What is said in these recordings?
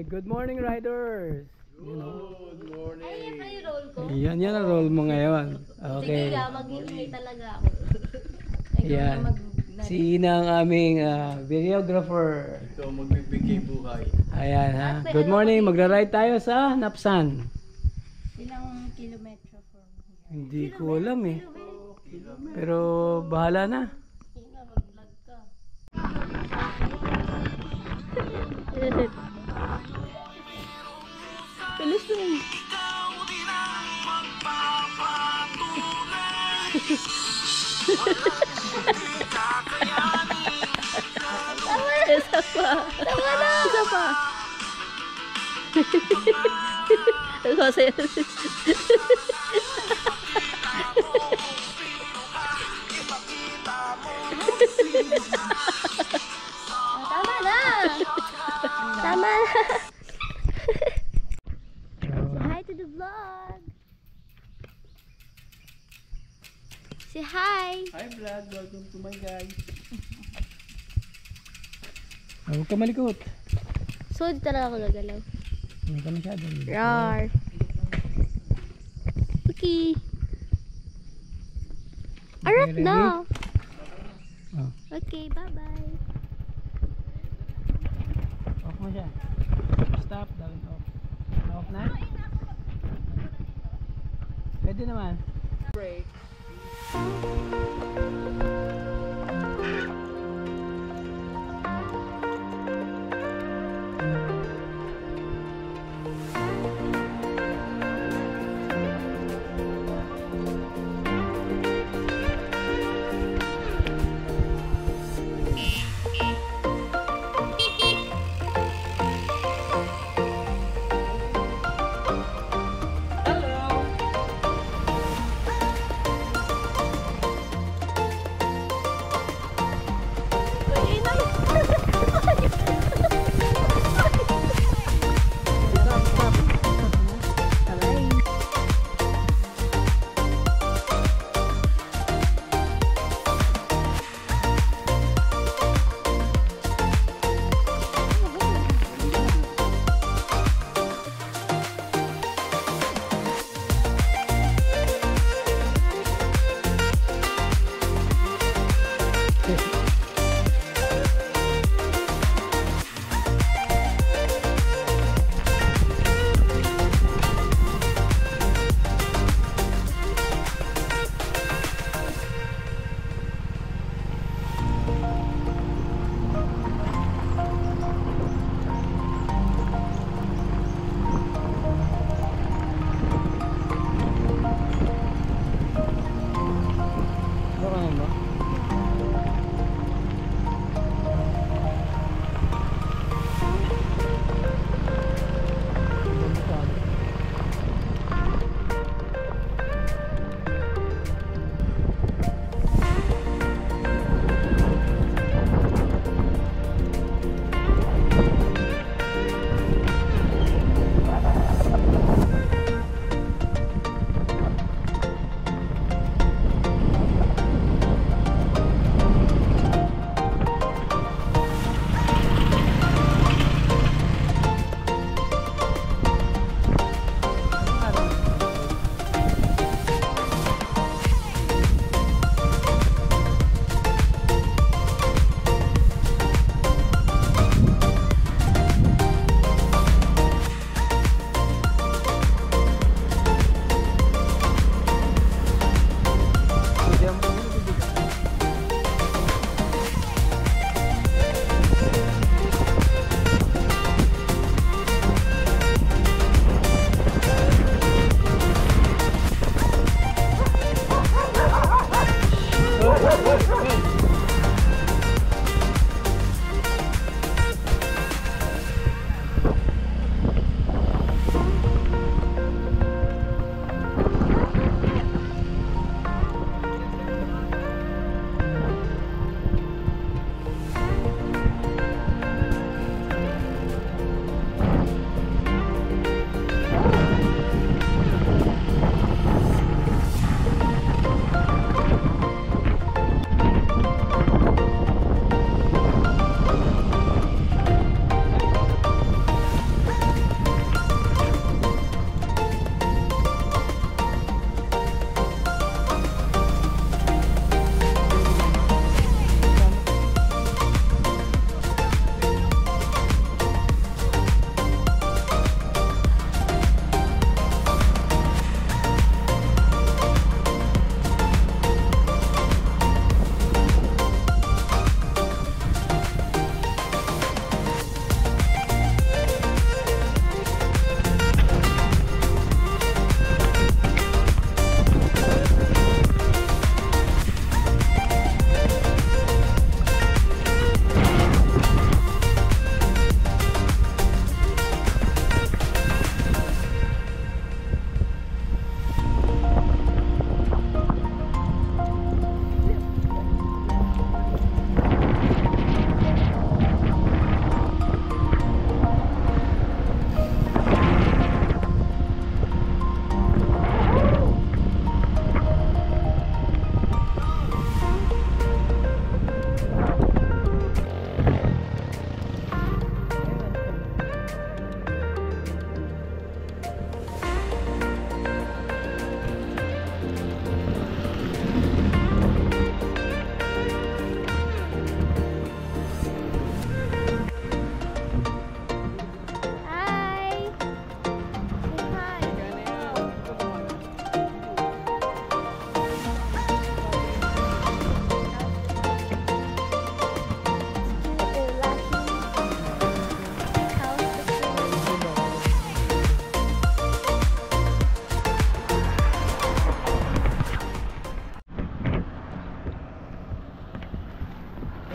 good morning riders. Good morning. Ayan na yung roll ko. Yan ang role mo ngayon. Sige Okay. nga, mag-iingay talaga ako. Yan. Si Ina ang aming videographer. Ito magbibigay buhay. Ayan ha. Good morning. Magra-ride tayo sa Napsan. Ilang kilometro from here? Hindi ko alam eh. Pero bahala na. Sige nga, mag-vlog ka. Bilis na yun. Isa pa. Tama na. Isa pa. Masaya. Tama na. Tama na. Say hi to the vlog. Say hi. Hi vlog, welcome to my guys. Huwag ka malikot. So, di talaga ako gagalaw. Huwag ka masyado. Rar. Okay. Arap ready? na. Oh. Okay, bye-bye. Off mo siya. Stop. Dawin off. Off na? Pwede naman. Break.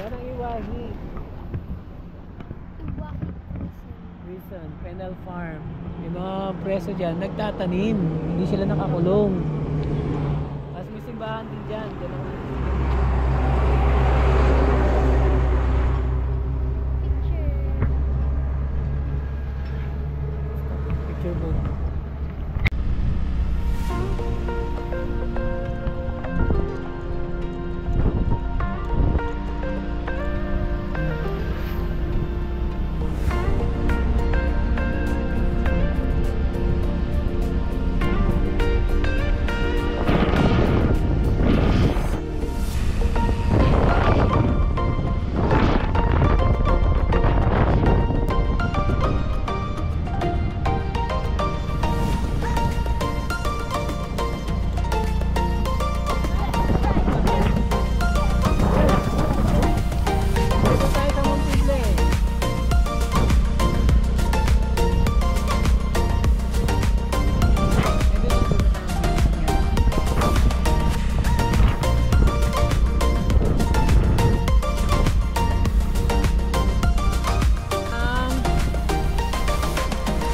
Yan ang Iwagi. Iwaki Prison, penal farm. Yung mga preso dyan, nagtatanim. Hindi sila nakakulong. Tapos may simbahan din dyan. Dyan ako. Picture. Picture book.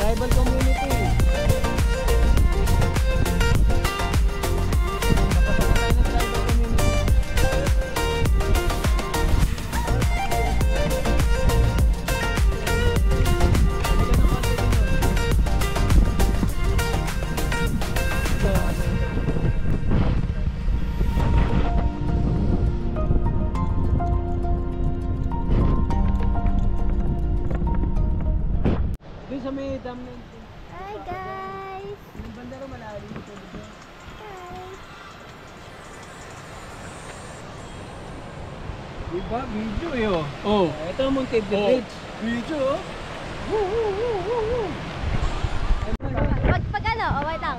Tribal community. Napasok na tayo ng tribal community. Doon sa may dam na ito. Hi guys! Yung banda rin malalim ito. Hi! Diba? Video eh oh. Oh. Ito ang Montego Bridge. Video oh. Pag ano? Oh, wait lang.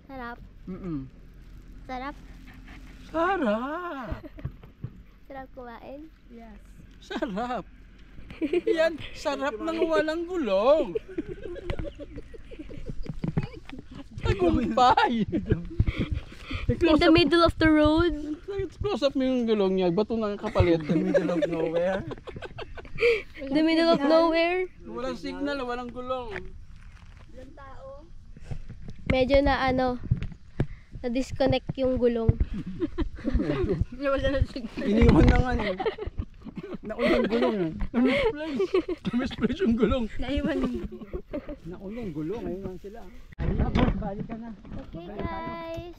Sarap. Sarap. Sarap. Sarap kumain. Yes. Sarap. Yan, sarap ng walang gulong. Tagumpay. In the middle of the road. Close up mo yung gulong niya. Bato ng kapalit. The middle of nowhere. The middle of nowhere. Walang signal, walang gulong. Medyo na ano, na-disconnect yung gulong. Iniwan na nga niya. Naunang gulong eh. Misplace yung gulong. Naunang gulong. Ngayon lang sila. Balik ka na. Okay guys.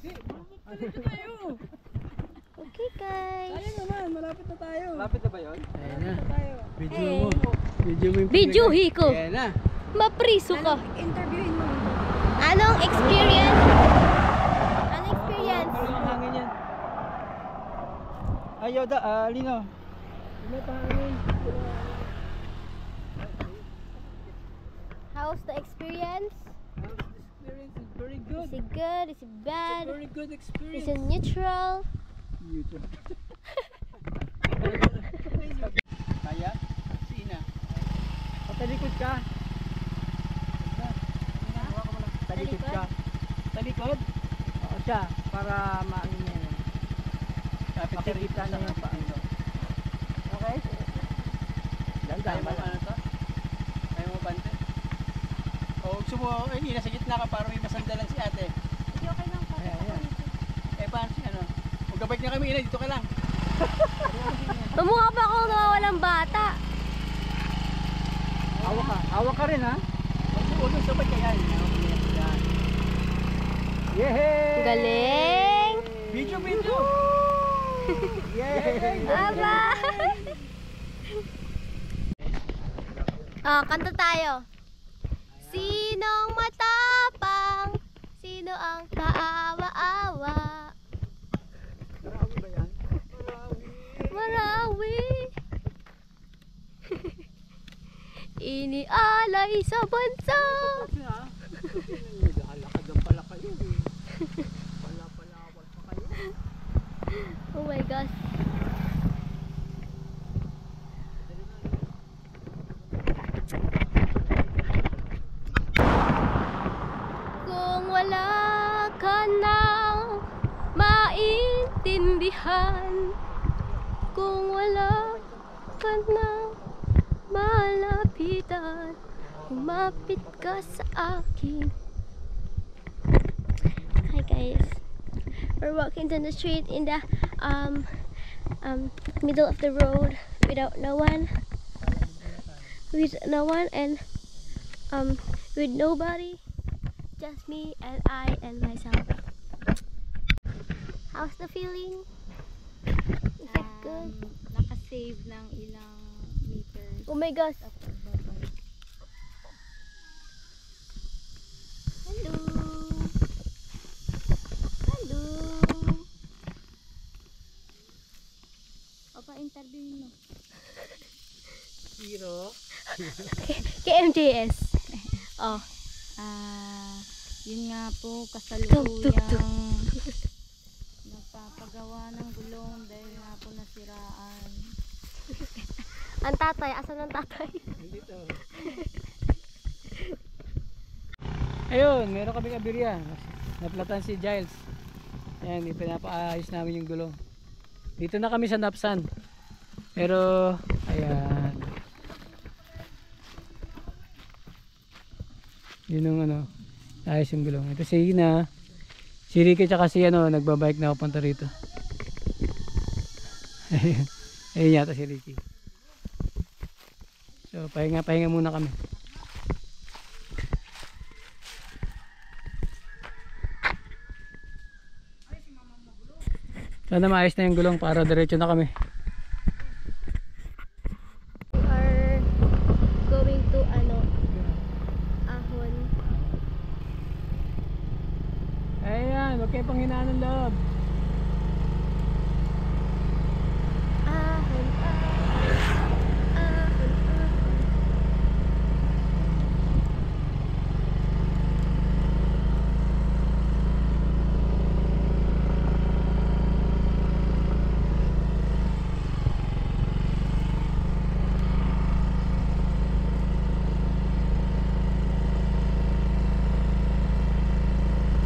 Okay guys. Ayun naman. Malapit na tayo. Lapit na ba yun? Ayan na. Eh. Video mo. Video mo yung Videohi ko. Ayan na. Mapriso ka. Interviewin mo. Anong experience? Anong experience? Parang ang hangin yan. Ayaw da, Lino. Ano pa hangin? How's the experience? This experience is very good. Is it good? Is it It's a bad? very good Is experience. it neutral? Kaya? Sina? Talikod ka. Talikod ka. Talikod? Oo siya. Para maano niya yan. Makikita na yung paano. Okay? Kaya mo ano to? Kaya mo bante? O gusto mo, ay nasa gitna ka para may masandalan si ate. Hindi okay lang po. Ayan. Eh paano si ano? Magkabike na kami ina, dito ka lang. Tumukha pa ako nawawalang bata. Hawak ka. Hawak ka rin ha? Huwag yung sabay kaya yan. Yehey! Galing! Video, video! Yehey! Aba! Kanta tayo. Sinong matapang? Sino ang kaawa-awa? Marami ba yan? Marawi. Inialay sa bansa. Nag-aalakad lang pala kayo eh. Pala-palawal pa kayo. Oh my gosh. Kung wala ka na, sabihan kung wala ka nang malapitan, umapit ka sa akin. Hi guys, we're walking down the street in the middle of the road without no one, and with nobody, just me and I and myself. How's the feeling? Is it good? Naka-save ng ilang meters. Oh my gosh. At pagbabalik. Hello. Hello. O pa-interviewin mo. Zero. KMJS. Oh. Yun nga po, Tuk, tuk, tuk. kasalukuyang nagpapagawa ng gulong dahil nga po nasiraan. Ang tatay, asan ang tatay? Nandito. Ayun, meron kaming aberya. Naplatan si Giles. Ayan, ipinapaayos namin yung gulong. Dito na kami sa Napsan. Pero, ayan. Yun yung ano, ayos yung gulong. Ito si Ina. Si Ricky tsaka si ano, nagbabike na ako punta rito. Ayun. Ayun yata si Ricky. So, pahinga muna kami. Sana maayos na yung gulong para diretso na kami. We are going to Ahon. Ayan, huwag kayo panghinaan ng loob. Ahon, ahon, ahon, ahon.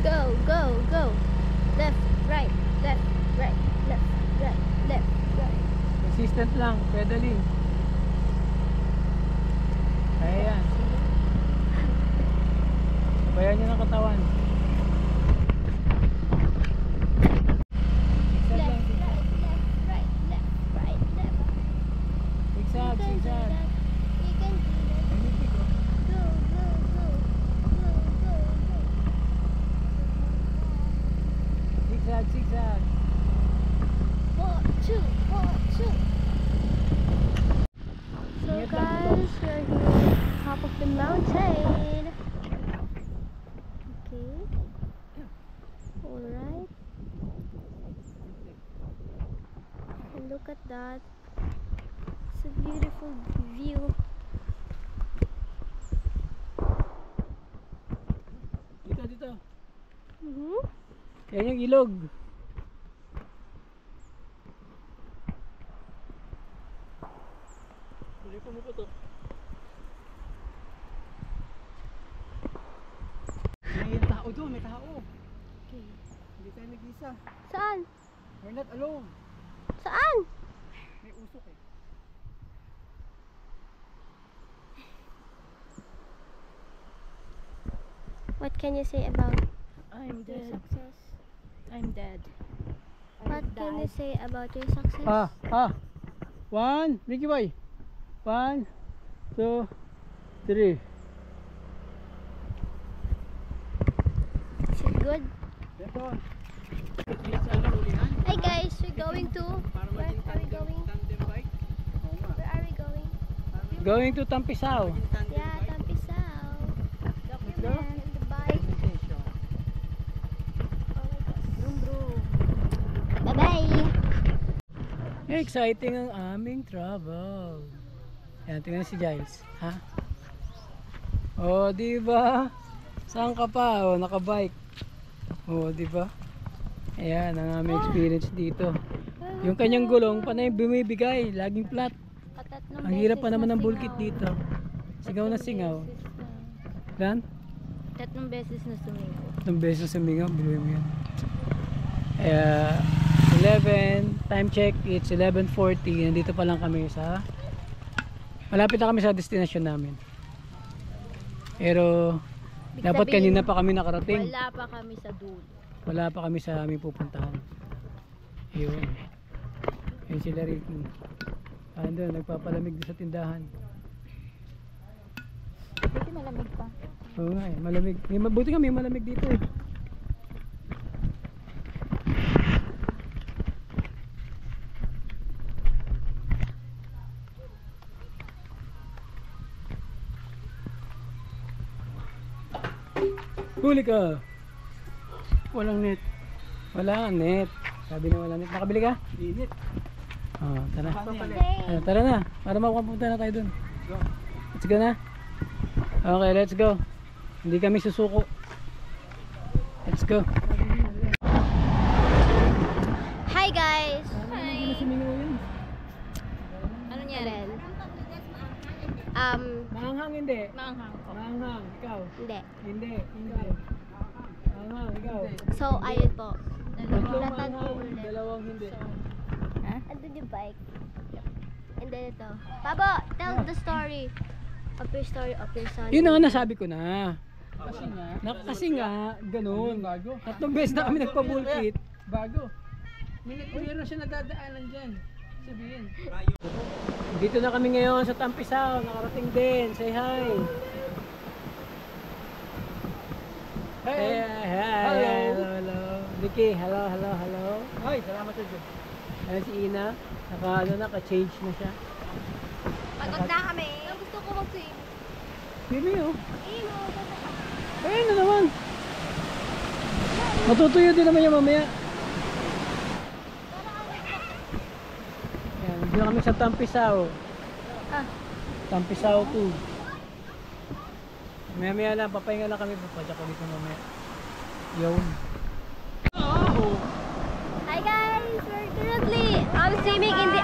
Go, go, go. Left, right, left, right, left, right, left, right. Consistent lang, pedaling. Ayan. Sabayan nyo ng katawan. Left, right, left, right, left, right, left. Zigzag, You can do zigzag. that. You can do that. Magnific, oh. Go, go, go. Go, go, go. Zigzag, zigzag. 4, 2, 4, 2. So guys, we're here at the top of the mountain. Okay. Alright. And look at that. It's a beautiful view. Dito, dito. Mm-hmm. Yan yung ilog. Hindi ko mo to. May tao doon, may tao. Okay. Hindi tayo nag-isa. Saan? We're not alone. Saan? May usok eh. What can you say about I'm your dead. success? I'm dead. What can you say about your success? One, Ricky boy. 1, 2, 3. Is it good? Ito. Hi guys, we're going to. Para Where maging are we going? tandem bike. Oo nga. Where are we going? Going to Tampisaw. Maging tandem Yeah, bike. Tampisaw. go. And the bike. Presentation. Oh my gosh. Brum brum. Bye bye. Exciting ang aming travel. Yan, tingnan si Giles. Ha? Oh, di ba? Saan ka pa? Oh, nakabike. Oh, di ba? Ayan, ang aming experience dito. Yung kanyang gulong, panay bumibigay. Laging flat. Katatlong Ang hirap pa beses naman na ng bulkit singaw. dito. Sigaw na singaw. Dan? Tatlong beses na sumingaw. Ng beses sumingaw, biluhin mo yan. Kaya, 11, time check, it's 11:40. Nandito pa lang kami sa, malapit na kami sa destination namin. Pero dapat sabihin, kanina pa kami nakarating. Wala pa kami sa dulo. Wala pa kami sa aming pupuntahan. Yun. Yun sila Ricky. Andun, nagpapalamig din sa tindahan. Buti malamig pa. Oo nga eh, malamig. Buti nga may malamig dito eh. Huli ka! Walang net. Wala net. Sabi na wala net. Nakabili ka? Init. Oo, tara. Hey. Tara na, para makapunta na tayo dun. Let's go na. Okay, let's go. Hindi kami susuko. Let's go. Hi guys! Hi! Ano niya rin? Maanghang hindi. Maanghang. Maanghang, ikaw. Hindi. Hindi. Maanghang, ikaw. So, ayun po. Tatlong Natag po maanghang, ulit. dalawang hindi. Ha? Andun yung bike. And then ito. Pabo, tell the story. Of your story, of your son. Yun na nga nasabi ko na. Kasi nga, Ganun. bago. Tatlong beses na kami nagpabulkit. Bago. Meron siya nadadaanan dyan. Sabihin. Dito na kami ngayon sa Tampisaw. Nakarating din. Say hi. Hey, hi. Hello. Hello. Vicky, hello. Ay, salamat sa Diyos. Ayan si Ina. Naka-change na siya. Pagod na kami. Gusto ko mag-swim. Baby, oh. Imo, Ayun na naman. Matutuyo din naman yung mamaya. Ayan, dito kami sa Tampisaw. Ah. Tampisaw 2. Maya lang, papahinga lang kami. Papadya ko dito mamaya. Yun. Hi guys, we're currently swimming in the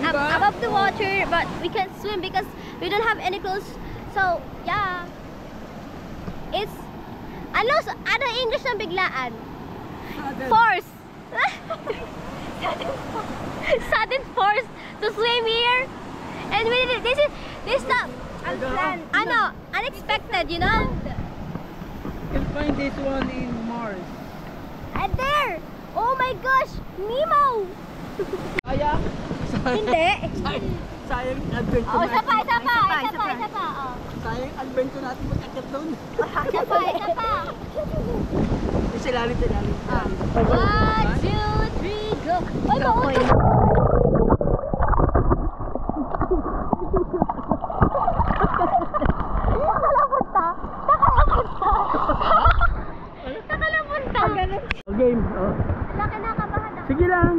above the water, but we can't swim because we don't have any clothes. So yeah, it's ano English ng biglaan? Force. Sudden force to swim here, and this not unplanned. Unexpected, you know. You can find this one in Mars. And there, oh my gosh, Nemo. Kaya? Hindi. Sayang adventure Oh, isa natin. pa. Oh. Sayang adventure natin mag-akit doon. Isa pa. Silalim. 1, 2, 3, go. Ay, mauto. Nakalapunta. Game. Oh. Wala ka nakabahan ako. Sige lang.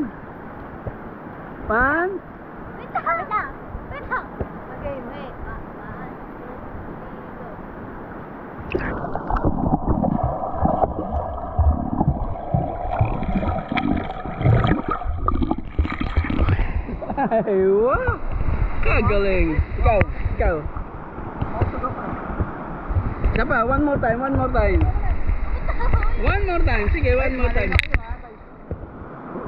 Pan. Wait lang. Okay, wait. 1, 2, 3, go. Ay, wow. Kagaling. Ikaw. Isa pa, one more time. One more time. Sige, one more time.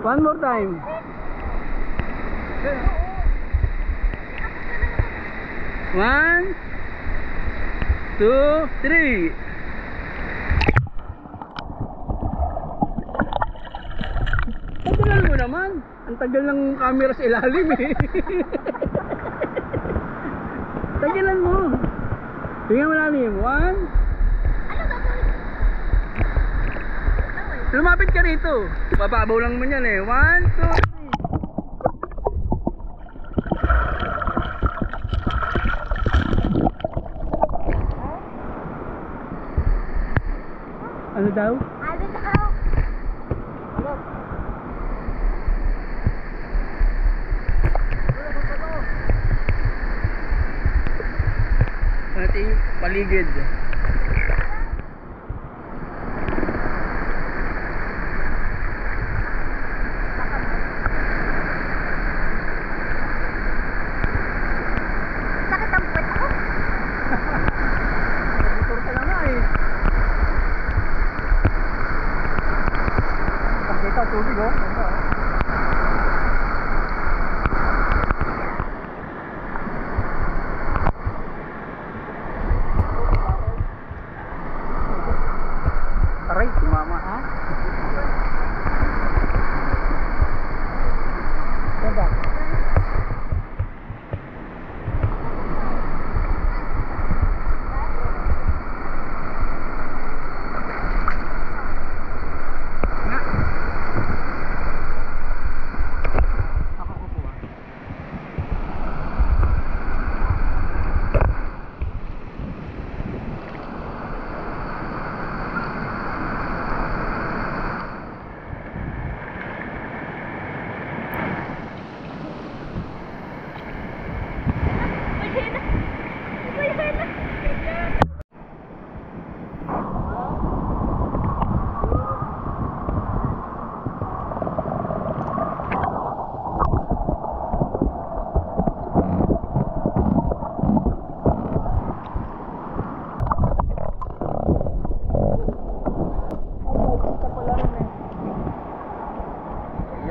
One more time. One, 2, 3. Tagal mo naman. Ang tagal ng camera sa ilalim eh. Tagalan mo. Tingnan mo namin. 1. Lumapit ka rito. Papabaw lang mo yan eh. 1, 2, 3. Ano daw? Ating paligid. Sakit ang puwet ko. Motor ka na nga eh. Pakita tubig oh. Ganda oh.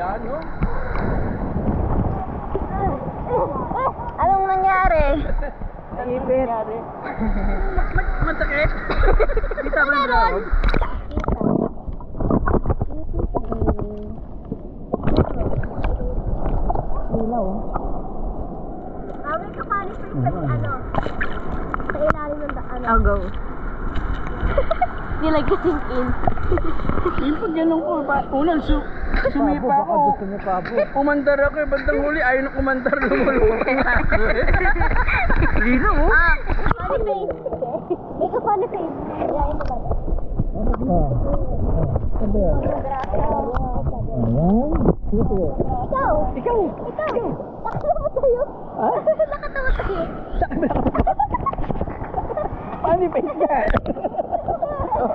Yan, no? Anong nangyari? Naipit. Matakit. Kita ba yung drone? Awit ka pa ni Prince sa ano? Sa ilalim ng daan. I'll go. Di like sink in. Yung pag ganun ko, unang sumipa ako. Kumandar ako eh, bandang huli, ayaw na kumandar, lumulutang na ako eh. Lino mo? Funny face. Make a funny face. Yeah, in the back. Ikaw! Ikaw! Nakatawa tayo. Nakatawa tayo. Funny face ka.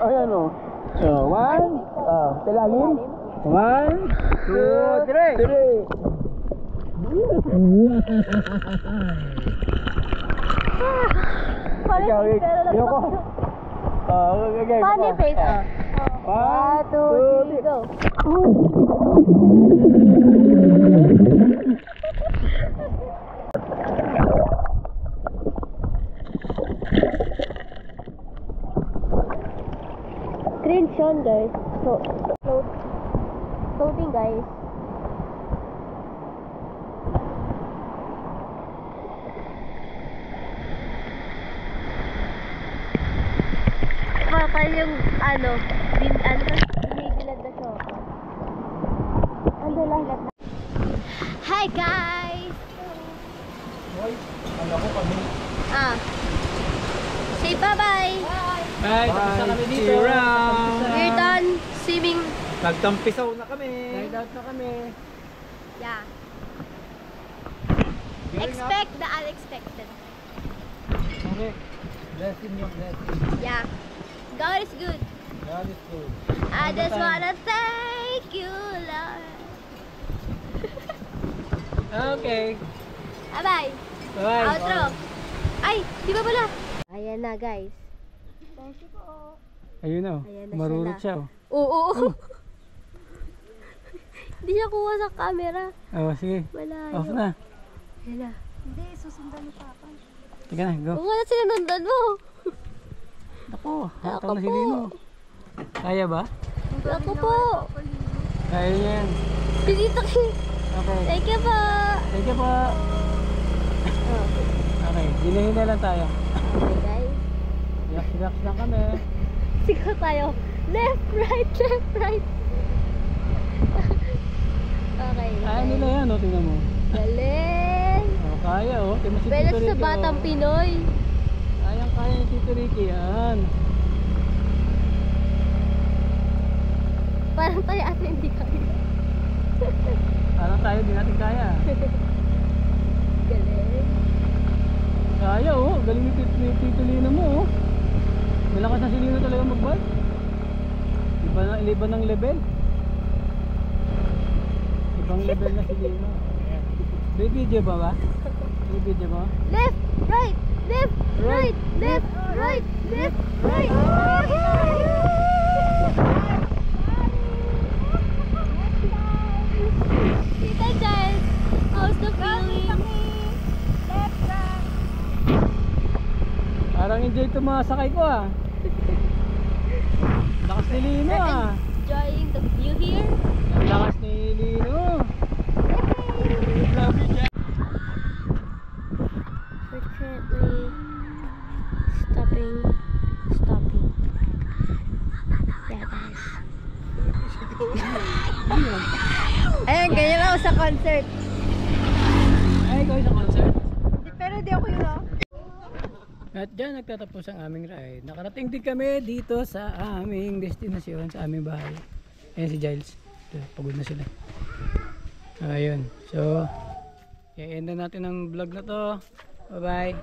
Ayan o. So, one, tilalim. 1, 2, 3. Funny Ikaw, face pero Yoko. Okay. Funny face. 1, 2, 3, go. Cringe yun, guys. Floating, guys. Baka yung ano binibilad na siya. Ano lang. Hi, guys! Say bye-bye! Bye, tapos na kami dito. See you around. We're done swimming. Nagtampisaw na kami. Ride out na kami. Yeah. Expect the unexpected. Okay. Blessing yung blessing. Yeah. God is good. God is good. I just wanna thank you, Lord. Okay. Bye-bye. Bye. Outro. Ay, di ba pala? Ayan na, guys. Ayun na. Ayan na Marurot siya siya. Oo. Hindi siya kuha sa camera. Oh, sige. Malayo. Off na. Ayan na. Hindi, susundan ni Papa. Teka na, go. Kung ano sinundan mo. Ako, hatang na Ako si po. Lino. Kaya ba? Ako po. Kaya yan. Dito kayo. Okay. Thank you po. Thank you po. Okay, hinahina lang tayo. Okay, guys. Relax lang kami. Sigaw tayo. Left, right, left, right. Okay. Kaya nila yan, oh, tingnan mo. Galing. Oh, kaya, oh. Tingnan mo si Belas Tito sa Ricky, batang oh. Pinoy. Kaya ni Tito Ricky, yan. Parang tayo at hindi kaya. Parang tayo, di natin kaya. Galing. Kaya, oh. Galing ni Tito Lino mo, oh. Malakas na si Lino talaga mag-bike. Iba ng level. Ibang level na si Lino. May video ba? May video ba? Left, right, left, right, left, right, left, right. Tita Giles, how's the feeling? Left, right. Parang enjoy ito mga sakay ko, ah. Lakas ni Lino, ah. Enjoying the view here. Ang lakas ni Lino. Love you, Jack. We're currently stopping. Yeah, guys. Ayun, ganyan ako sa concert. Ay, ikaw sa concert. Pero di ako yun, oh. At dyan nagtatapos ang aming ride. Nakarating din kami dito sa aming destinasyon, sa aming bahay. Ayan si Giles. Ito, pagod na sila. Ayun. So, i-end na natin ang vlog na to. Bye-bye.